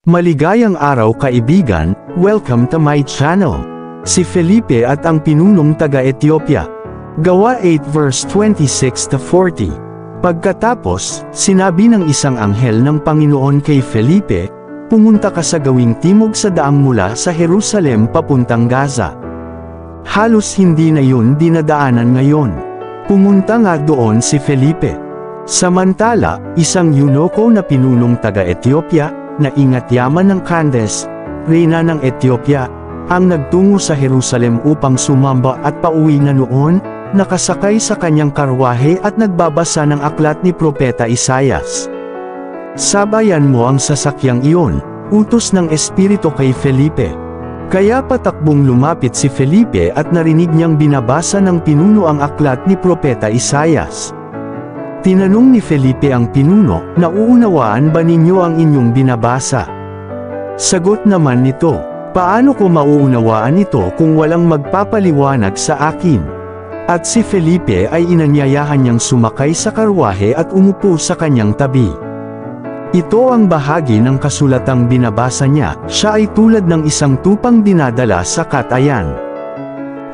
Maligayang araw kaibigan, welcome to my channel. Si Felipe at ang pinunong taga-Ethiopia. Gawa 8 verse 26-40. Pagkatapos, sinabi ng isang anghel ng Panginoon kay Felipe, pumunta ka sa gawing timog sa daang mula sa Jerusalem papuntang Gaza. Halos hindi na yun dinadaanan ngayon. Pumunta nga doon si Felipe. Samantala, isang Eunuko na pinunong taga-Ethiopia, na ingat yaman ng Candace, reyna ng Ethiopia, ang nagtungo sa Jerusalem upang sumamba at pauwi na noon, nakasakay sa kanyang karwahe at nagbabasa ng aklat ni Propeta Isaias. Sabayan mo ang sasakyang iyon, utos ng Espiritu kay Felipe. Kaya patakbong lumapit si Felipe at narinig niyang binabasa ng pinuno ang aklat ni Propeta Isaias. Tinanong ni Felipe ang pinuno, nauunawaan ba ninyo ang inyong binabasa? Sagot naman nito, paano ko mauunawaan ito kung walang magpapaliwanag sa akin? At si Felipe ay inanyayahan niyang sumakay sa karwahe at umupo sa kanyang tabi. Ito ang bahagi ng kasulatang binabasa niya, siya ay tulad ng isang tupang dinadala sa katayan.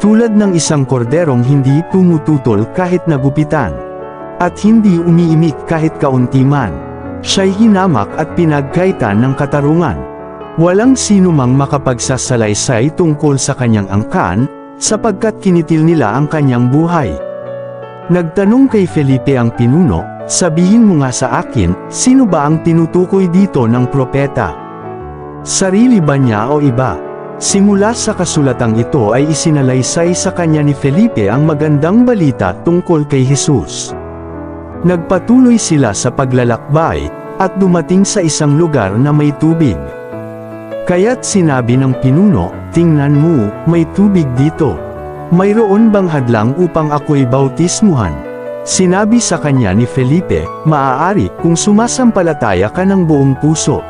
Tulad ng isang korderong hindi tumututol kahit nagupitan. At hindi umiimik kahit kaunti man. Siya'y hinamak at pinagkaitan ng katarungan. Walang sino mang makapagsasalaysay tungkol sa kanyang angkan, sapagkat kinitil nila ang kanyang buhay. Nagtanong kay Felipe ang pinuno, sabihin mo nga sa akin, sino ba ang tinutukoy dito ng propeta? Sarili ba niya o iba? Simula sa kasulatang ito ay isinalaysay sa kanya ni Felipe ang magandang balita tungkol kay Jesus. Nagpatuloy sila sa paglalakbay, at dumating sa isang lugar na may tubig. Kaya't sinabi ng pinuno, tingnan mo, may tubig dito. Mayroon bang hadlang upang ako'y bautismuhan? Sinabi sa kanya ni Felipe, maaari kung sumasampalataya ka ng buong puso.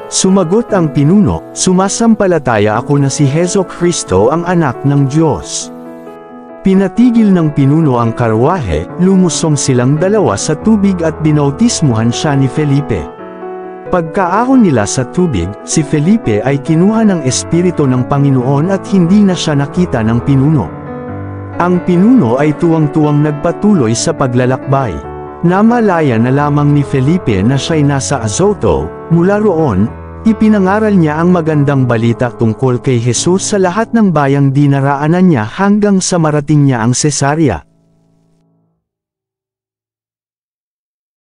Sumagot ang pinuno, sumasampalataya ako na si Jesucristo ang anak ng Diyos. Pinatigil ng pinuno ang karwahe, lumusong silang dalawa sa tubig at binautismuhan siya ni Felipe. Pagkaahon nila sa tubig, si Felipe ay kinuha ng Espiritu ng Panginoon at hindi na siya nakita ng pinuno. Ang pinuno ay tuwang-tuwang nagpatuloy sa paglalakbay. Namalaya na lamang ni Felipe na siya'y nasa Azoto, mula roon, ipinangaral niya ang magandang balita tungkol kay Jesus sa lahat ng bayang dinaraanan niya hanggang sa marating niya ang Cesarea.